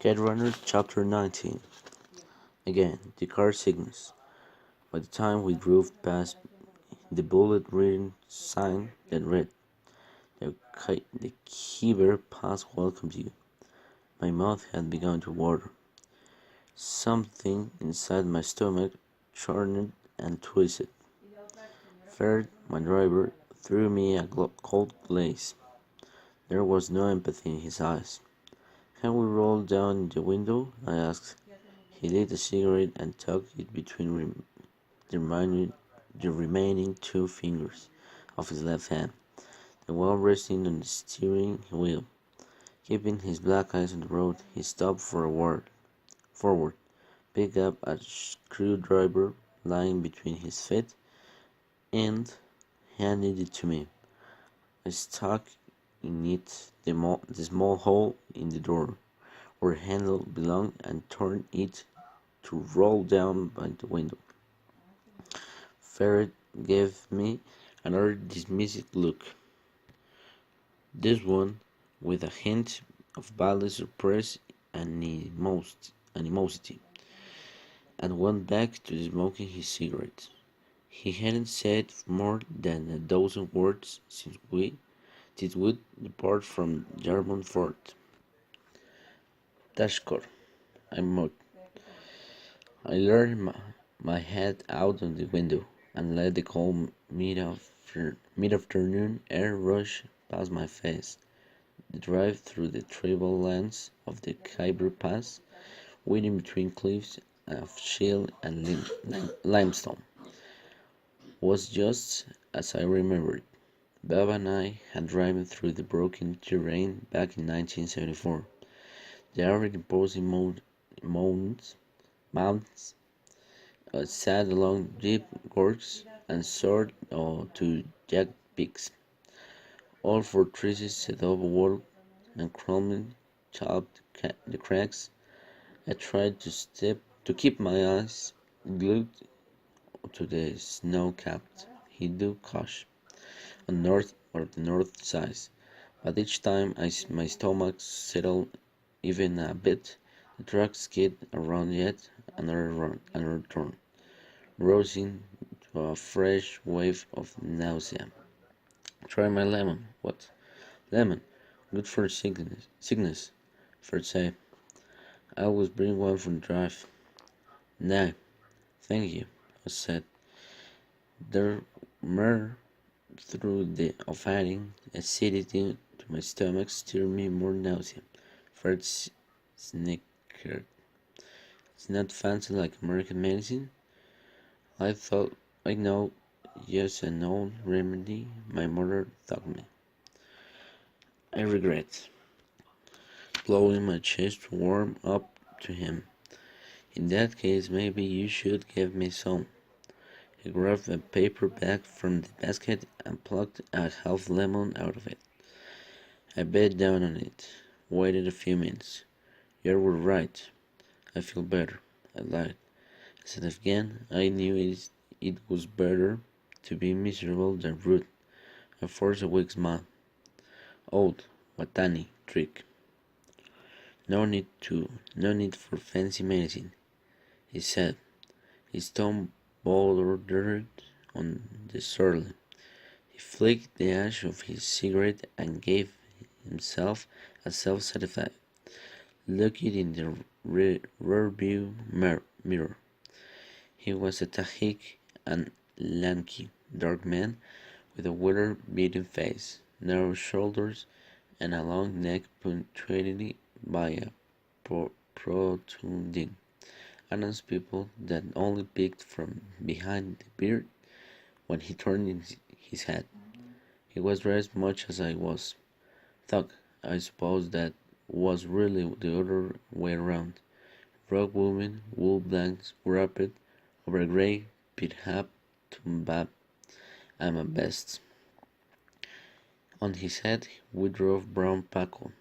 Runner Chapter 19. Again, the car signals. By the time we drove past the bullet-ridden sign that read, "The Khyber Pass welcomes you," my mouth had begun to water. Something inside my stomach churned and twisted. Ferd, my driver, threw me a cold glaze. There was no empathy in his eyes. "Can we roll down the window?" I asked. He lit a cigarette and tucked it between the remaining two fingers of his left hand, the one resting on the steering wheel. Keeping his black eyes on the road, he stopped forward, picked up a screwdriver lying between his feet, and handed it to me. I stuck in it the small hole in the door where the handle belonged and turned it to roll down by the window. Ferret gave me another dismissive look, this one with a hint of bald surprise and animosity, and went back to smoking his cigarette. He hadn't said more than a dozen words since we would depart from Jarmon Fort. Tashkor, I muttered. I leaned my head out of the window and let the cold mid-afternoon air rush past my face. The drive through the tribal lands of the Khyber Pass, winding between cliffs of shale and limestone, was just as I remembered. Baba and I had driven through the broken terrain back in 1974. The arid imposing mountains sat along deep gorges and soared to jagged peaks, all fortresses set over wall and crumbling chopped the cracks. I tried to keep my eyes glued to the snow-capped Hindu Kush on the north side, but each time my stomach settled even a bit, the truck skid around yet another turn, rousing to a fresh wave of nausea. "Try my lemon." "What?" "Lemon. Good for sickness," Fred said. "I always bring one for the drive." "No, thank you," I said. There mere through the of adding acidity to my stomach stirred me more nausea. Fred snickered. "It's not fancy like American medicine?" "I know, just an old remedy my mother taught me." I regret, blowing my chest to warm up to him. "In that case, maybe you should give me some." He grabbed a paper bag from the basket and plucked a half lemon out of it. I bit down on it, waited a few minutes. "You were right. I feel better," I lied. I said again, I knew it was better to be miserable than rude. I forced a weak smile. "Old Watani trick. No need for fancy medicine," he said. His tone bordered on the surly. He flicked the ash of his cigarette and gave himself a self-satisfied look in the rearview mirror. He was a Tajik and lanky, dark man with a weather-beaten face, narrow shoulders, and a long neck punctuated by a protruding honest pupil that only peeked from behind the beard when he turned his head. He was dressed much as I was. Thug, I suppose that was really the other way around. Rock woven wool blanks wrapped over a grey pit hat to bab and a vest. On his head we drove brown Paco,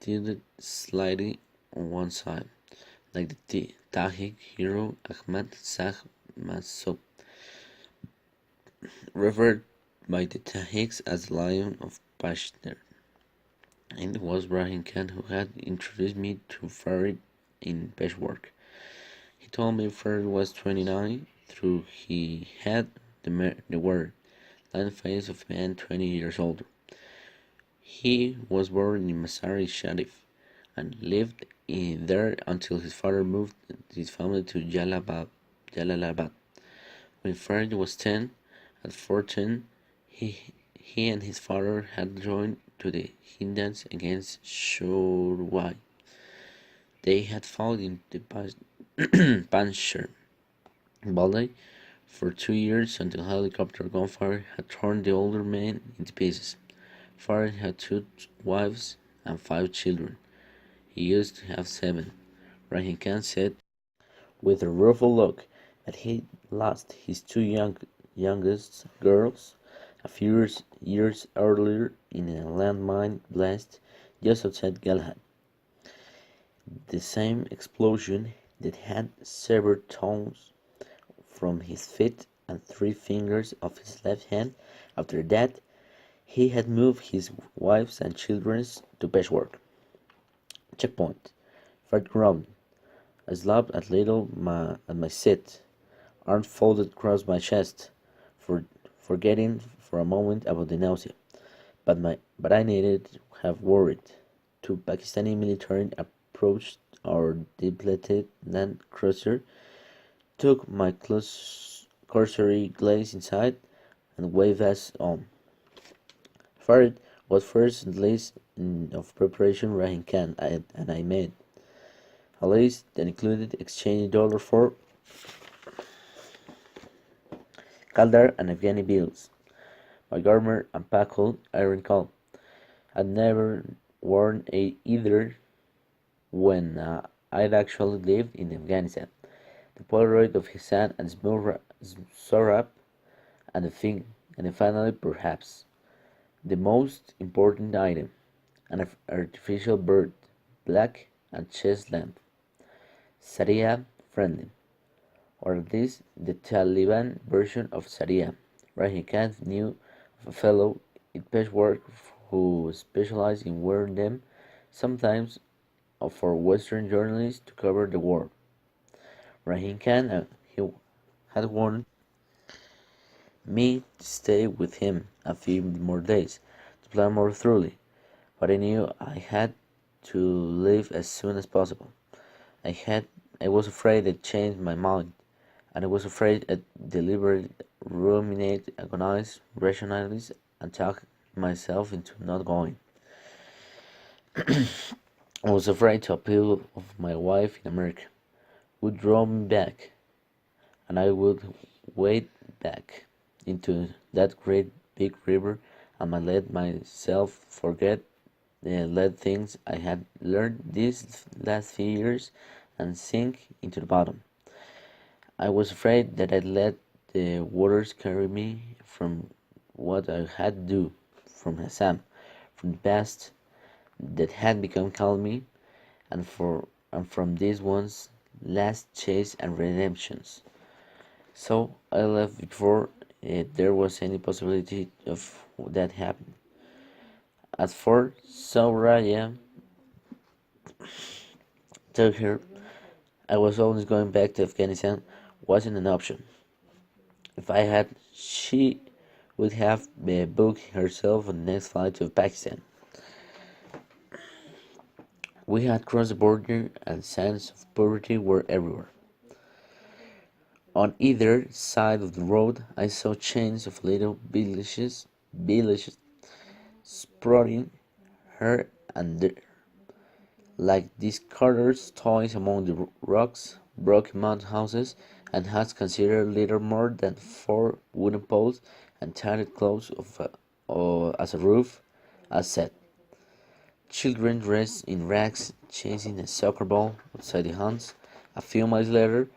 tilted slightly on one side, like the Tajik hero Ahmad Shah Massoud, referred by the Tajiks as the Lion of Pashter. and it was Brahim Khan who had introduced me to Farid in patchwork. He told me Farid was 29, though he had the word and face of a man 20 years older. He was born in Masari Sharif and lived there until his father moved his family to Jalalabad. When Farid was 10, at 14, he and his father had joined to the Hindans against Shorwai. They had fought in the Panjshir Valley for 2 years until helicopter gunfire had torn the older man into pieces. Farid had 2 wives and 5 children. He used to have 7. Rahim Khan said with a rueful look that he lost his 2 youngest girls a few years earlier in a landmine blast just outside Galahad. The same explosion that had severed toes from his feet and 3 fingers of his left hand. After that, he had moved his wives and children to Peshawar. Checkpoint. Fred groaned. I slapped at my seat, arms folded across my chest, forgetting for a moment about the nausea. But I needed have worried. 2 Pakistani military approached our depleted land cruiser, took my cursory glance inside, and waved us on. Farid was first on the list of preparation Rahim Khan and I made. A list that included exchanging dollars for Kaldar and Afghani bills. My garment and pakul iron coat. I'd never worn either when I'd actually lived in Afghanistan. The Polaroid of his son and Sorab, and finally, perhaps, the most important item, an artificial bird, black and chest lamp, Sharia friendly, or at least the Taliban version of Sharia. Rahim Khan knew of a fellow in Peshawar who specialized in wearing them, sometimes for Western journalists to cover the war. Rahim Khan he had warned me to stay with him a few more days to plan more thoroughly, but I knew I had to leave as soon as possible. I was afraid I'd change my mind, and I was afraid I'd deliberately ruminate, agonize, rationalize, and talk myself into not going. I was afraid to appeal of my wife in America would draw me back, and I would wade back into that great big river and might let myself forget let things I had learned these last few years and sink into the bottom. I was afraid that I'd let the waters carry me from what I had to do, from Hassan, from the past that had become calm, and from this one's last chase and redemptions. So I left before there was any possibility of that happening. As for Soraya, tell her I was always going back to Afghanistan wasn't an option. If I had, she would have booked herself on the next flight to Pakistan. We had crossed the border and signs of poverty were everywhere. On either side of the road I saw chains of little villages sprouting here and there, like discarded toys among the rocks, broken mud houses, and huts considered little more than 4 wooden poles and tattered clothes as a roof, as said. Children dressed in rags chasing a soccer ball outside the hunts. A few miles later,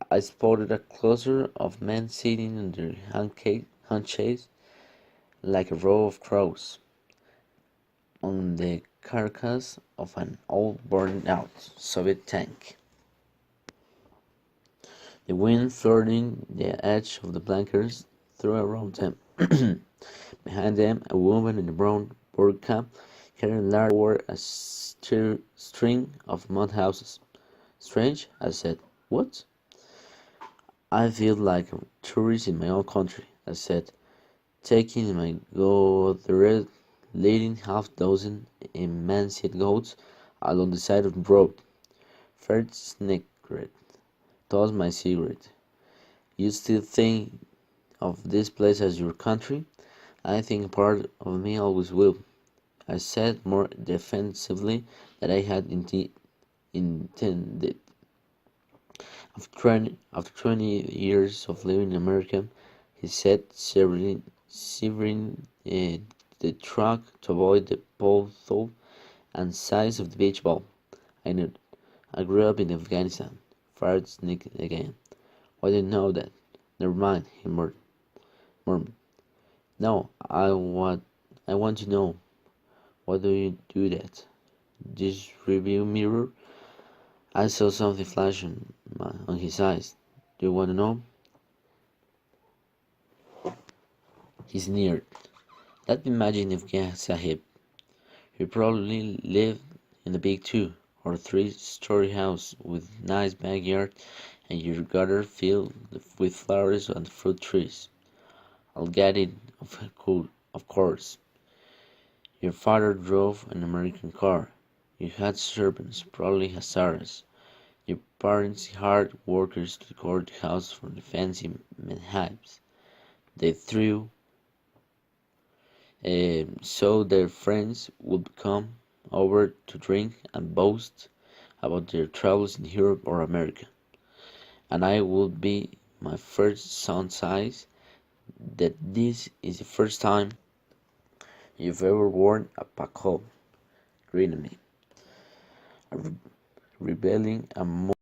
I spotted a cluster of men sitting under handshakes like a row of crows on the carcass of an old burned-out Soviet tank. The wind flirting the edge of the blankets threw around them. Behind them, a woman in a brown burqa carrying large over a string of mud houses. Strange, I said. What? I feel like a tourist in my own country, I said, taking my goatherd, leading half-dozen emaciated goats along the side of the road. Fred snickered, tossed my cigarette. You still think of this place as your country? I think part of me always will, I said more defensively than I had intended. After 20 years of living in America, he said, severing the truck to avoid the pothole and size of the beach ball. I knew. I grew up in Afghanistan. Fired sneaked again. Why do you know that? Never mind, he murmured. No, I want to know. Why do you do that? This review mirror? I saw something flash on his eyes. Do you want to know? He sneered. Let me imagine if Sahib. You probably lived in a big 2 or 3 story house with nice backyard and your garden filled with flowers and fruit trees. I'll get it, of course. Your father drove an American car. You had servants, probably Hazaras. Your parents hired workers to guard the house from the fancy menhaps. They threw so their friends would come over to drink and boast about their travels in Europe or America. And I would be my first son's eyes that this is the first time you've ever worn a paco, grin at me, a rebelling and